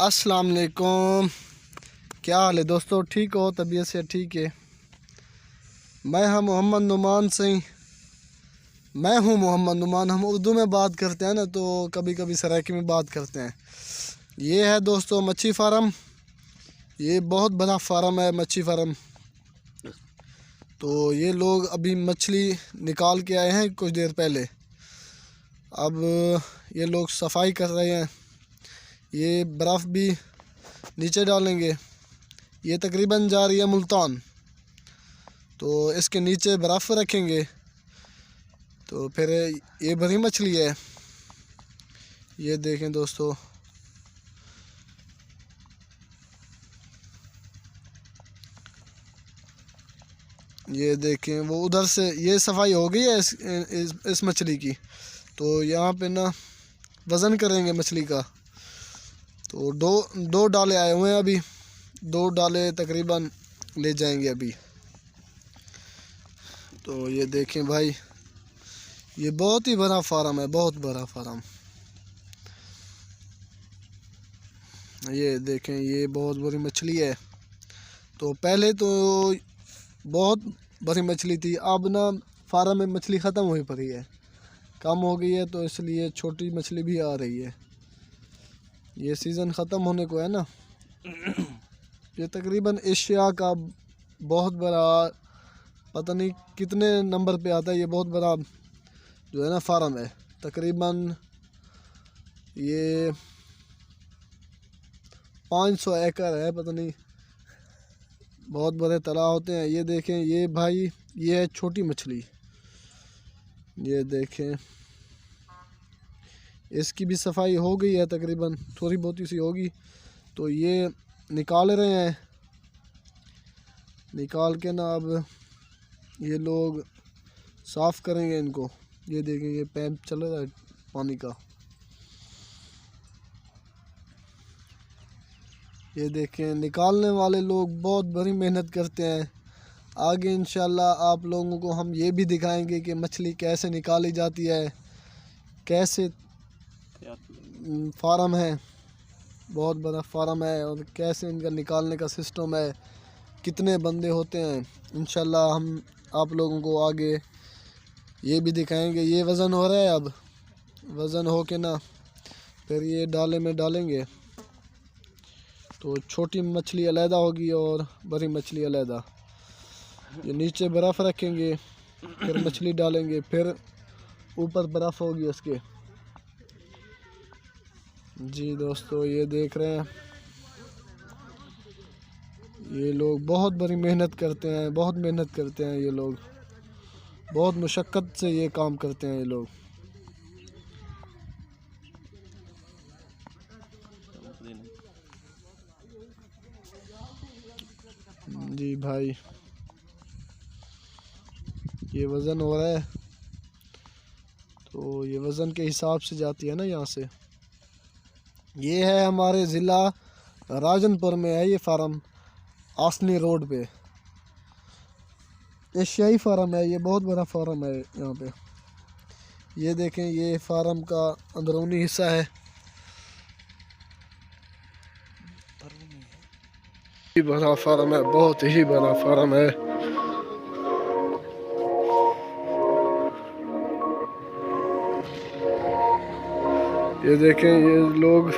अस्सलाम वालेकुम। क्या हाल है दोस्तों, ठीक हो? तबीयत से ठीक है? मैं मोहम्मद नुमान सिंह। मैं हूँ मोहम्मद नुमान। हम उर्दू में बात करते हैं ना, तो कभी कभी सराइकी में बात करते हैं। ये है दोस्तों मच्छी फार्म। ये बहुत बड़ा फार्म है, मच्छी फार्म। तो ये लोग अभी मछली निकाल के आए हैं कुछ देर पहले। अब ये लोग सफाई कर रहे हैं। ये बर्फ़ भी नीचे डालेंगे। ये तकरीबन जा रही है मुल्तान, तो इसके नीचे बर्फ़ रखेंगे। तो फिर ये बड़ी मछली है, ये देखें दोस्तों। ये देखें, वो उधर से ये सफाई हो गई है इस मछली की। तो यहाँ पे ना वज़न करेंगे मछली का। तो दो डाले आए हुए हैं अभी। 2 डाले तकरीबन ले जाएंगे अभी। तो ये देखें भाई, ये बहुत ही बड़ा फार्म है, बहुत बड़ा फार्म। ये देखें, ये बहुत बड़ी मछली है। तो पहले तो बहुत बड़ी मछली थी, अब ना फार्म में मछली ख़त्म हुई पड़ी है, कम हो गई है। तो इसलिए छोटी मछली भी आ रही है। ये सीज़न ख़त्म होने को है ना। ये तकरीबन एशिया का बहुत बड़ा, पता नहीं कितने नंबर पे आता है, ये बहुत बड़ा जो है ना फार्म है। तकरीबन ये 500 एकड़ है, पता नहीं, बहुत बड़े तालाब होते हैं। ये देखें, ये भाई, ये है छोटी मछली। ये देखें, इसकी भी सफाई हो गई है, तकरीबन थोड़ी बहुत सी होगी। तो ये निकाल रहे हैं। निकाल के ना अब ये लोग साफ़ करेंगे इनको। ये देखें, ये पैप चल रहा है पानी का। ये देखें, निकालने वाले लोग बहुत बड़ी मेहनत करते हैं। आगे इंशाल्लाह आप लोगों को हम ये भी दिखाएंगे कि मछली कैसे निकाली जाती है, कैसे फार्म है, बहुत बड़ा फार्म है, और कैसे इनका निकालने का सिस्टम है, कितने बंदे होते हैं। इंशाल्लाह हम आप लोगों को आगे ये भी दिखाएंगे। ये वज़न हो रहा है, अब वज़न हो के ना फिर ये डाले में डालेंगे। तो छोटी मछली अलहदा होगी और बड़ी मछली अलहदा। ये नीचे बर्फ़ रखेंगे, फिर मछली डालेंगे, फिर ऊपर बर्फ़ होगी उसके। जी दोस्तों, ये देख रहे हैं, ये लोग बहुत बड़ी मेहनत करते हैं, बहुत मेहनत करते हैं। ये लोग बहुत मुशक्क़त से ये काम करते हैं ये लोग। जी भाई, ये वज़न हो रहा है। तो ये वज़न के हिसाब से जाती है ना यहाँ से। ये है हमारे ज़िला राजनपुर में है ये फार्म, आसनी रोड पे। एशियाई फार्म है ये, बहुत बड़ा फार्म है यहाँ पे। ये देखें, ये फार्म का अंदरूनी हिस्सा है। बड़ा फार्म है, बहुत ही बड़ा फार्म है। ये देखें, ये लोग